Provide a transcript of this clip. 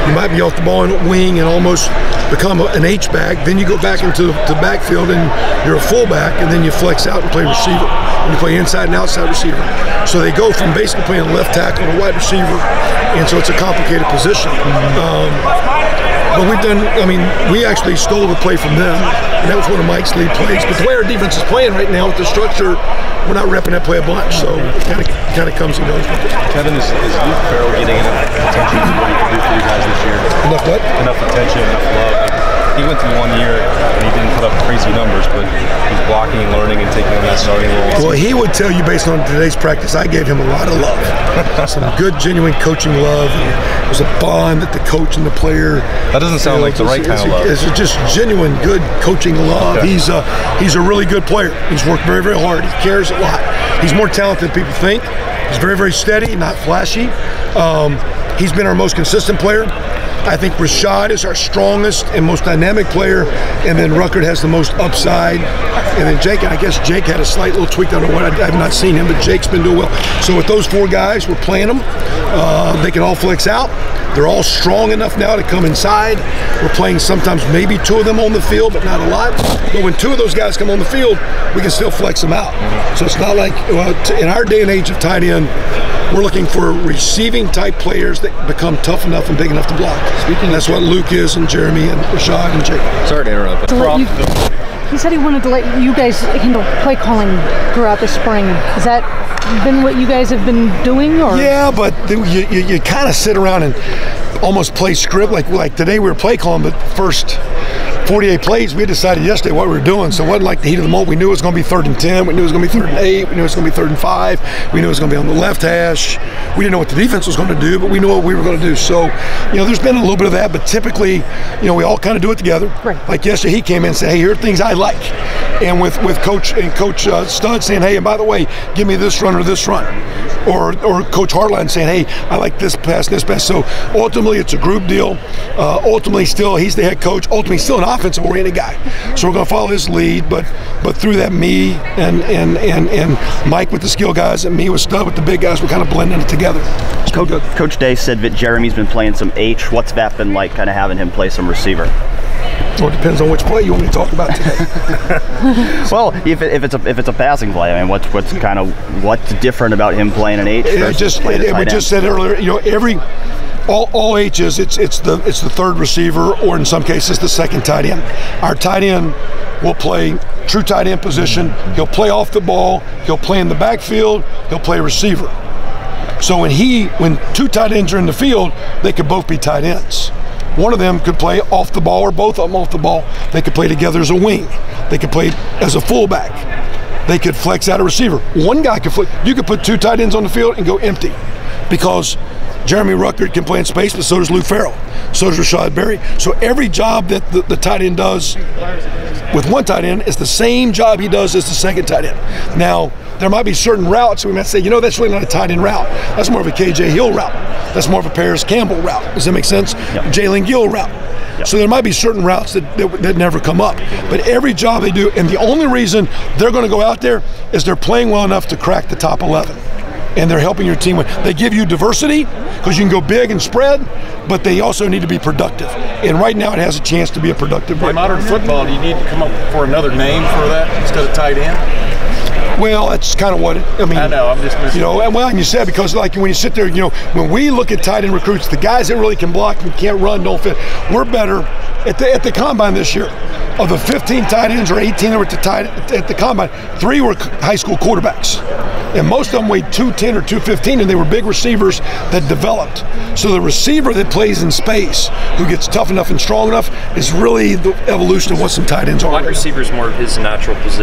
You might be off the ball in a wing and almost become an H-back. Then you go back into the backfield and you're a fullback, and then you flex out and play receiver. And you play inside and outside receiver. So they go from basically playing left tackle to wide receiver, and so it's a complicated position. But we've done, I mean, we actually stole the play from them, and that was one of Mike's lead plays. But the way our defense is playing right now with the structure, we're not repping that play a bunch, so it kind of comes and goes. Kevin, is Luke Farrell getting enough attention for what he can do for you guys this year? Enough what? Enough attention, enough love. He went through 1 year and he didn't put up crazy numbers, but he's blocking and learning and taking on that starting role. Well, he would tell you based on today's practice, I gave him a lot of love. Some good, genuine coaching love. There's a bond that the coach and the player. That doesn't sound like the right kind of love. It's just genuine, good coaching love. Okay. He's a really good player. He's worked very, very hard. He cares a lot. He's more talented than people think. He's very, very steady, not flashy. He's been our most consistent player. I think Rashad is our strongest and most dynamic player, and then Ruckert has the most upside, and then Jake, I guess Jake had a slight little tweak. I don't know what, I have not seen him, but Jake's been doing well. So with those 4 guys, we're playing them. They can all flex out. They're all strong enough now to come inside. We're playing sometimes maybe 2 of them on the field, but not a lot. But when 2 of those guys come on the field, we can still flex them out. So it's not like, in our day and age of tight end, we're looking for receiving type players that become tough enough and big enough to block. That's what Luke is, and Jeremy, and Rashad, and Jake. Sorry to interrupt. He said he wanted to let you guys handle play calling throughout the spring. Has that been what you guys have been doing? Or? Yeah, but you kind of sit around and almost play script. Like today we were play calling, but first 48 plays, we decided yesterday what we were doing, so it wasn't like the heat of the moment. We knew it was going to be 3rd and 10, we knew it was going to be 3rd and 8, we knew it was going to be 3rd and 5, we knew it was going to be on the left hash. We didn't know what the defense was going to do, but we knew what we were going to do. So, there's been a little bit of that, but typically, we all kind of do it together. Right. Like yesterday, he came in and said, hey, here are things I like. And with Coach Stud saying, hey, and by the way, give me this run or this run. Or Coach Hartline saying, hey, I like this pass, this pass. So ultimately, it's a group deal. Ultimately, still, he's the head coach. Ultimately, still an offensive-oriented guy. So we're going to follow his lead, but through that, me and Mike with the skill guys and me with Stud with the big guys, we're kind of blending it together. Coach Day said that Jeremy's been playing some H. What's that been like, kind of having him play some receiver? Well, it depends on which play you want me to talk about today. Well, if it's a passing play, I mean, what's different about him playing an H? We just said earlier, all H's, it's the 3rd receiver, or in some cases the 2nd tight end. Our tight end will play true tight end position. He'll play off the ball. He'll play in the backfield. He'll play receiver. So when 2 tight ends are in the field, they could both be tight ends. One of them could play off the ball, or both of them off the ball. They could play together as a wing. They could play as a fullback. They could flex out a receiver. One guy could flex. You could put 2 tight ends on the field and go empty, because Jeremy Ruckert can play in space, but so does Luke Farrell. So does Rashad Berry. So every job that the tight end does with one tight end is the same job he does as the 2nd tight end. Now, there might be certain routes we might say, that's really not a tight end route. That's more of a KJ Hill route. That's more of a Paris Campbell route. Does that make sense? Yep. Jalen Gill route. Yep. So there might be certain routes that never come up. But every job they do, and the only reason they're going to go out there is they're playing well enough to crack the top 11. And they're helping your team win. They give you diversity because you can go big and spread, but they also need to be productive. And right now it has a chance to be a productive. In modern football, do you need to come up for another name for that instead of tight end? Well, that's kind of what I know. I'm just missing. And you said, because like when you sit there, when we look at tight end recruits, the guys that really can block and can't run, don't fit. We're better at the combine this year. Of the 15 tight ends or 18 that were at the combine, 3 were high school quarterbacks. And most of them weighed 210 or 215, and they were big receivers that developed. So the receiver that plays in space, who gets tough enough and strong enough, is really the evolution of what some tight ends are. Wide receiver is more of his natural position.